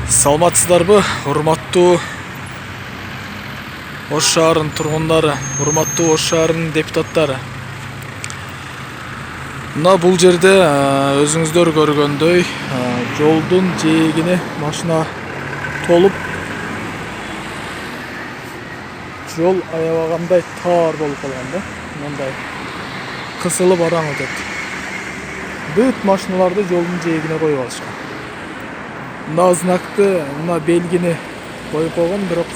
Саламатсыздарбы, урматтуу Ош шаарынын тургундары, урматтуу Ош шаарынын депутаттары. Мына бул жерде өзүңүздөр көргөндөй жолдун жээгине машина толуп, жол аябагандай таар болуп калган да. Мындай кысылып араң өтөт. Бүт машиналарды жолдун жээгине коюп алышкан. Мына знакты, мына белгини коюп койгон, бирок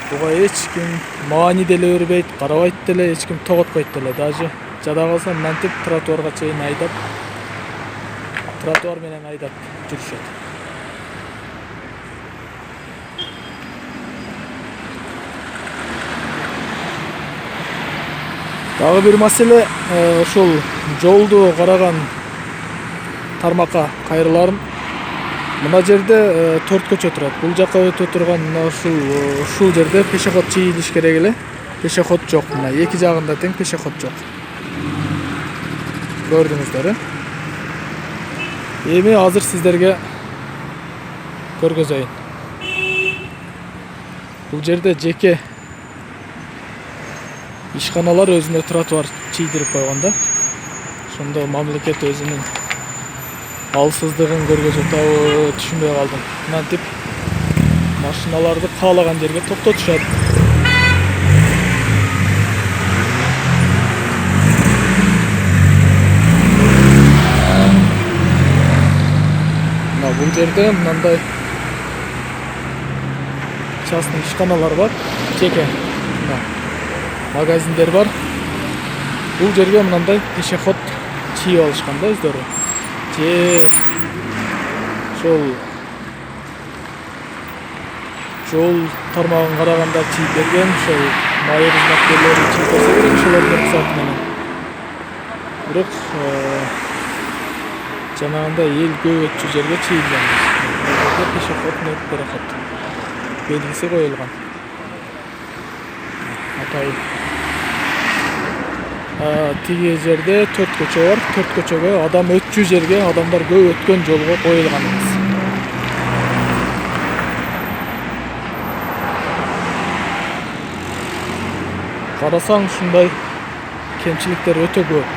буга эч ким маани деле бербейт, карабайт деле, эч ким тоготпойт деле. Даже жада калса мантип тротуарга чейин айдап, тротуар менен айдап жүрүшөт. Дагы бир маселе, ушул жолду караган тармакка кайрыларым. Мына жерде 4 көчө турат. Бул жакка өтө турган мына ушул жерде пешеход чийилиш керек эле. Пешеход жок. Мына эки жагында тең пешеход жок. Көрдүңүздөр, Эми азыр сиздерге көргөзөйүн. Бул жерде жеке ишканалар өзүнө тротуар чийдирип койгон да. Ошондо мамлекет өзүнүн алсыздыгын көргөзүп атабы түшүнбөй калдым. Мынтип машиналарды каалаган жерге токтотушат. Мына бул жерде мындай частный ишканалар бар, жеке магазиндер бар. Бул жерге мындай пешеход чийип алышкан да өздөрү. Же ошол жол тармагын караганда чийип берген, ошол майыр кызматкерлери чийип берсе керек ошолордун руксаты менен. Бирок жанагындай эл көп өтчү жерге чийилген. Жерде пешеход нет переход белгиси коюлган. Атайын. Тиги жерде 4 көчө бар. 4 көчөгө адам өтчү жерге, адамдар көп өткөн жолго коюлган эмес. Карасаң ушундай кемчиликтер өтө көп.